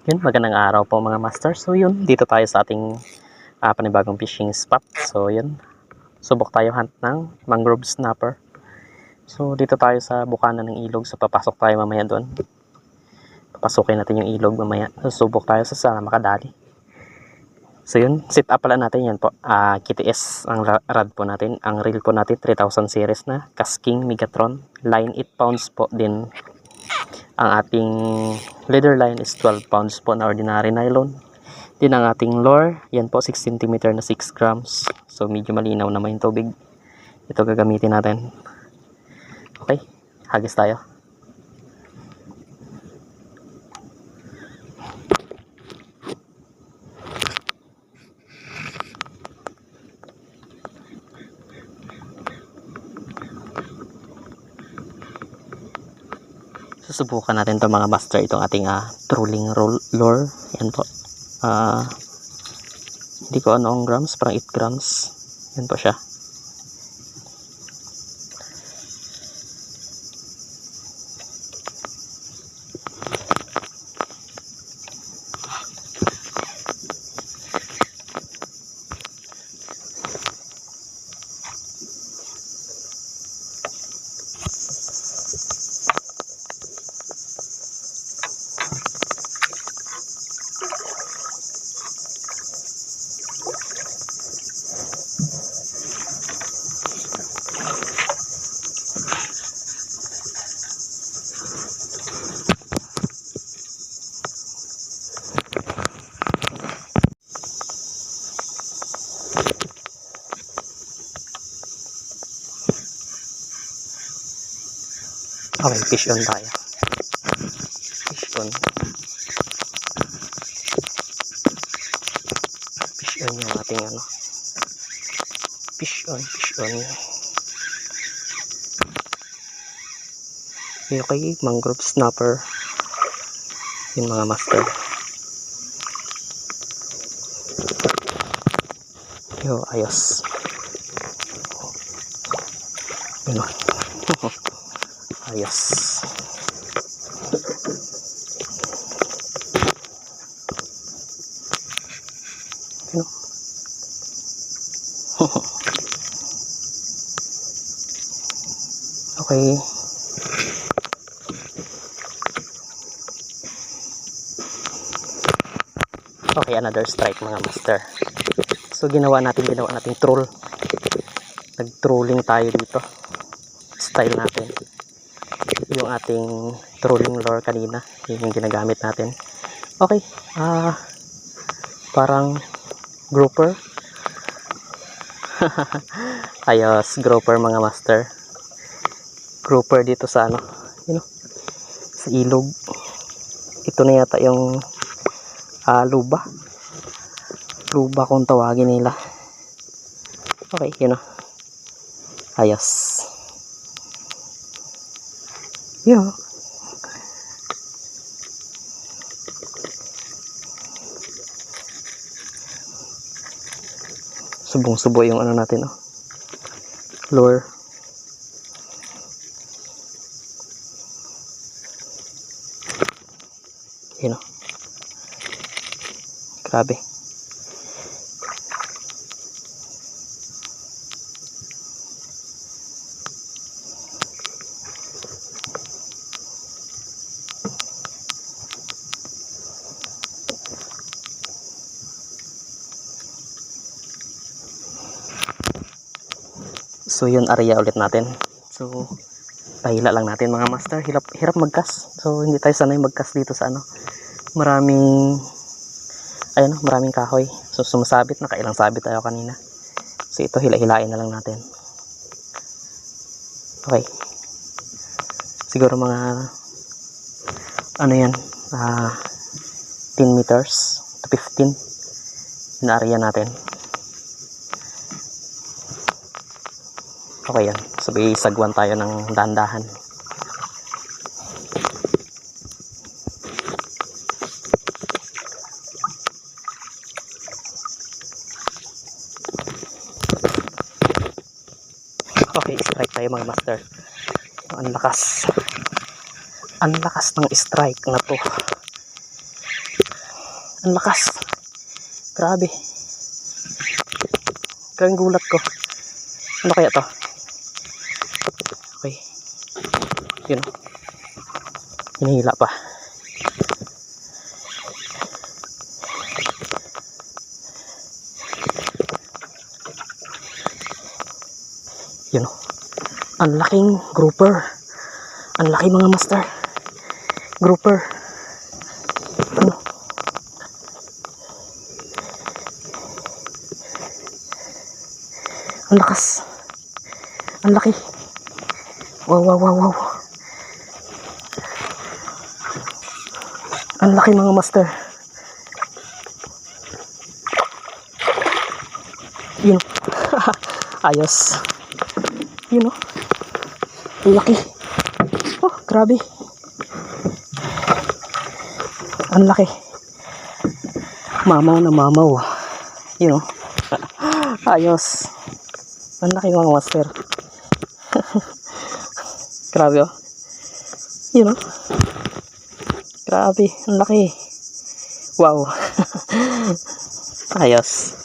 Yun, magandang araw po mga master. So yun, dito tayo sa ating panibagong fishing spot. So yun, subok tayo hunt ng mangrove snapper. So dito tayo sa bukana ng ilog. So papasok tayo mamaya doon. Papasukin natin yung ilog mamaya. So subok tayo sa sana makadali. So yun, sit up pala natin yan po. KTS ang rod po natin. Ang reel po natin 3000 series na Casking Megatron. Line 8 pounds po din. Ang ating leader line is 12 pounds po na ordinary nylon. Din ang ating lure, yan po 6 cm na 6 grams. So medyo malinaw naman yung tubig. Ito gagamitin natin. Okay, hagis tayo. Susubukan natin to mga master, itong ating trolling lure. Yan po. Hindi ko ano ang grams, parang 8 grams. Yan po siya. Okay, fish on tayo. Fish on. Fish on yung ating ano. Fish on, fish on. Okay, mangrove snapper. Yung mga master. Yo, ayos. Yun. Ayos. Yun. Okay. Okay, another strike mga master. So ginawa natin troll. Nag-trolling tayo dito. Style natin. Yung ating trolling lure kanina, yung ginagamit natin. Okay, parang grouper. Ayos, grouper mga master. Grouper dito sa ano, sa ilog. Ito na yata yung luba kung tawagin nila. Okay, yun o. Ayos. Yun. Subong-subo yung ano natin, lure. Yun o. Grabe. So yun, area ulit natin. So pahila lang natin mga master. Hirap mag-cast. So hindi tayo sanay mag-cast dito sa ano. Maraming kahoy. So sumasabit, nakailang sabit tayo kanina. So ito, hila-hilain na lang natin. Okay. Siguro mga ano yan, 10 meters to 15 na area natin. Okay yan. So sagwan tayo ng dahan-dahan. Okay, strike tayo mga master. Ang lakas ng strike na to. Ang lakas. Grabe. Grabe gulat ko. Ano kaya to? Okay. Yun. Hinihila pa. Yun. Ang laking grouper. Ang laki mga master. Grouper. Ano? Ang lakas. Ang laki. Wow, wow, wow, wow. Ang laki mga master. Yun. Ayos. Yun o. Ang laki. Oh, grabe. Ang laki. Mamaw na mamaw. Yun o. Ayos. Ang laki mga master. Grabe oh. Yun oh. Grabe. Ang laki. Wow. Ayos.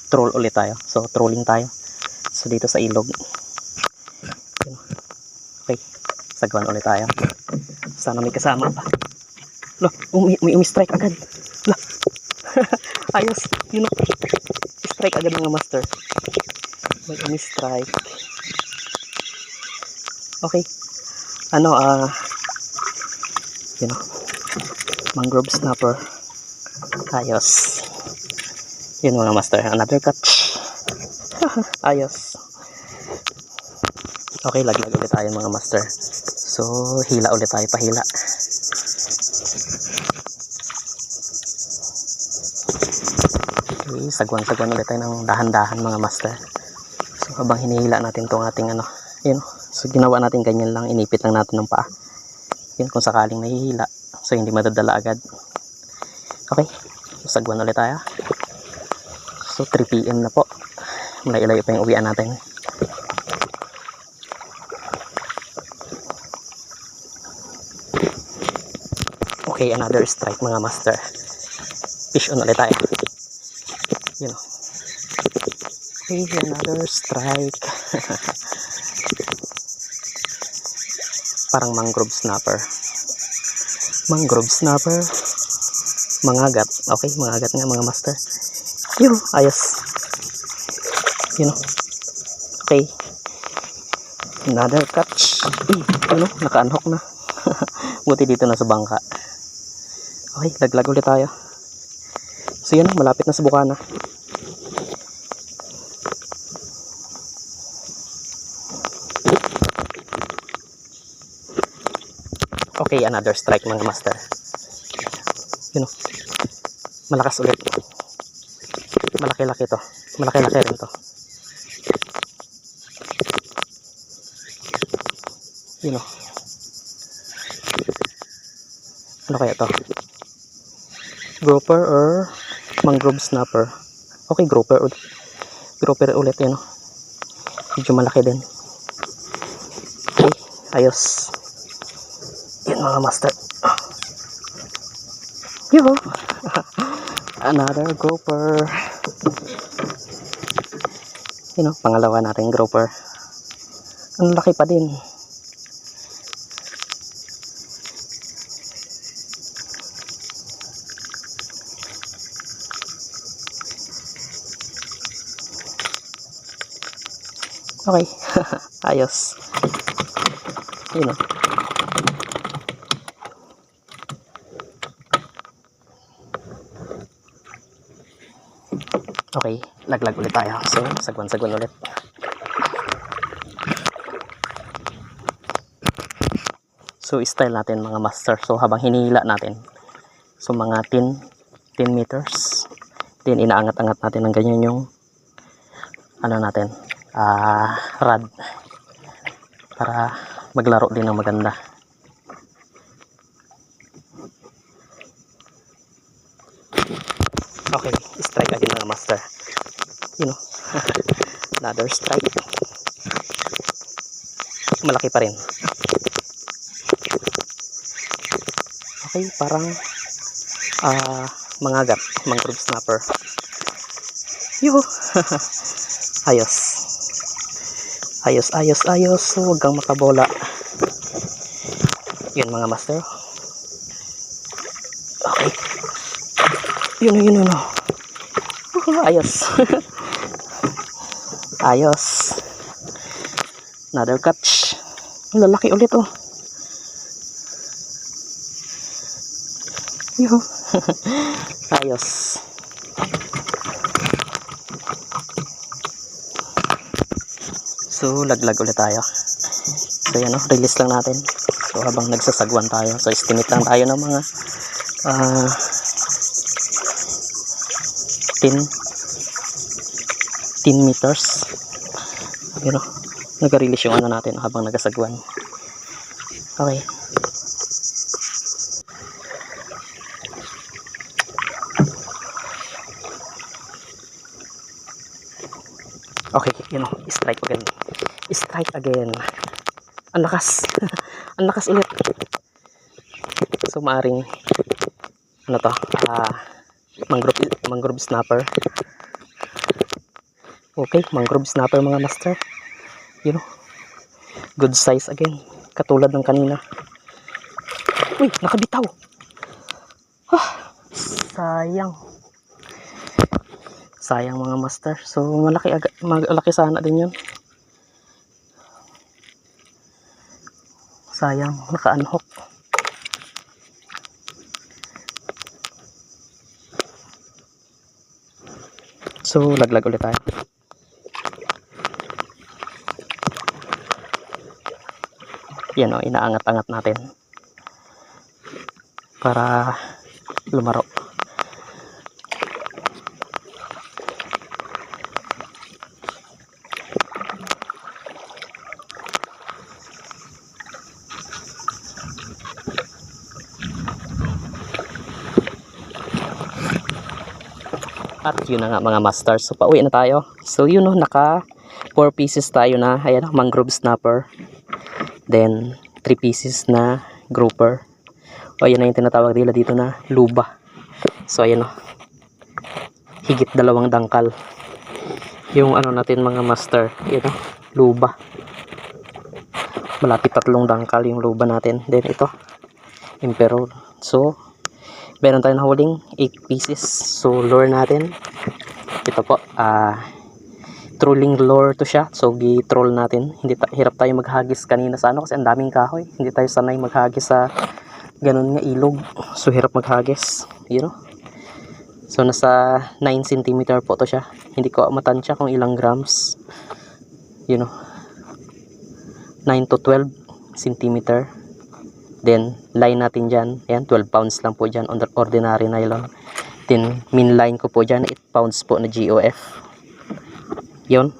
Troll ulit tayo. So, trolling tayo. So, dito sa ilog. Yun. Okay. Sagwan ulit tayo. Sana may kasama pa. Lo, may umi-strike agad. Lo. Ayos. Yun oh. Strike agad mga master. May umi-strike. Okay. Ano, yun know, mangrove snapper. Ayos. Yun mga master. Another catch. Ayos. Okay, laglag ulit tayo mga master. So, hila ulit tayo. Pahila. Okay, sagwan-sagwan ulit tayo ng dahan-dahan mga master. So, habang hinihila natin itong ating ano, yun. So, ginawa natin ganyan lang. Inipit lang natin ng paa. Yun, kung sakaling nahihila. So, hindi madadala agad. Okay. So, sagwan ulit tayo. So, 3 PM na po. Malayo-layo pa yung uwian natin. Okay, another strike mga master. Fish on ulit tayo. Yun know. Okay, another strike. Parang mangrove snapper. Mangrove snapper. Mangagat. Okay, mangagat nga mga master. Yun, ayos. Yun know. Okay. Another catch. Yun know, naka-unhook na. Buti dito na sa bangka. Okay, laglag ulit tayo. So yun, malapit na sa bukana. Okay, another strike mga master. Yun know. Malakas ulit. Malaki-laki to. Malaki-laki rin to. Yun know. Ano kaya to? Grouper or mangrove snapper? Okay, grouper ulit. Grouper ulit yun know. Medyo malaki din. Okay, ayos. Yun mga master. Yo. Another grouper. Yun know, pangalawa natin grouper. Ang laki pa din. Okay. Ayos. Yun know. Okay, laglag ulit tayo. So, sagwan-sagwan ulit. So, style natin mga master. So, habang hinihila natin. So, mga 10 meters. Then, inaangat-angat natin ng ganyan yung ano natin, rod. Para maglaro din ng maganda. Okay, strike again mga master. You know, another strike. Malaki pa rin. Okay, parang mangagat, mangrove snapper. Yuhu! Ayos. Ayos, ayos, ayos. So, huwag kang makabola. Yun mga master. Okay. Yun. Ayos. Ayos. Another catch. Lalaki ulit oh. Yuhu. Ayos. So, laglag ulit tayo. So, yan o. Release lang natin. So, habang nagsasagwan tayo. So, estimate lang tayo ng mga 10 meters. Yun o. Nag-release yung ano natin habang nagsasagwan. Okay. Okay, yun o. Strike again. Strike again. Ang lakas. Ang lakas ulit. So, maaring ano to? Mangrove snapper. Okay, mangrove snapper mga master. Yun o. Good size again. Katulad ng kanina. Uy, nakabitaw. Sayang. Sayang mga master. So, malaki sana din yun. Sayang, naka-unhook. So, laglag ulit tayo. Yan o, inaangat-angat natin. Para lumaro. At yun na nga mga masters. So pauwi na tayo. So yun o, naka 4 pieces tayo na. Ayan, mangrove snapper. Then 3 pieces na grouper. O ayan na yung tinatawag nila dito na luba. So ayan o. Higit 2 dangkal. Yung ano natin mga master. Ayan o, luba. Malapit 3 dangkal yung luba natin. Then ito, emperor. So meron tayong nahuling 8 pieces. So lure natin. Ito po, trolling lure to siya. So gi-troll natin. Hirap tayo maghagis kanina sa ano kasi ang daming kahoy. Hindi tayo sanay maghagis sa ganun nga ilog. So hirap maghagis. You know? So nasa 9 cm po to siya. Hindi ko matansya kung ilang grams. You know? 9 to 12 cm. Then line natin dyan. Ayan, 12 pounds lang po dyan on the ordinary nylon. Then min line ko po dyan 8 pounds po na GOF. Yun,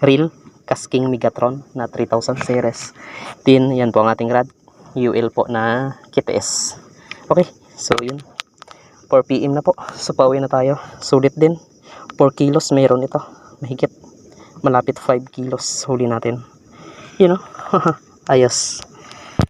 real Casking Megatron na 3000 series. Then yan po ang ating rod. UL po na KTS. Okay, so yun. 4 PM na po. So pauwi na tayo. Sulit din. 4 kilos mayroon ito. Mahigit. Malapit 5 kilos huli natin. You know, ayos.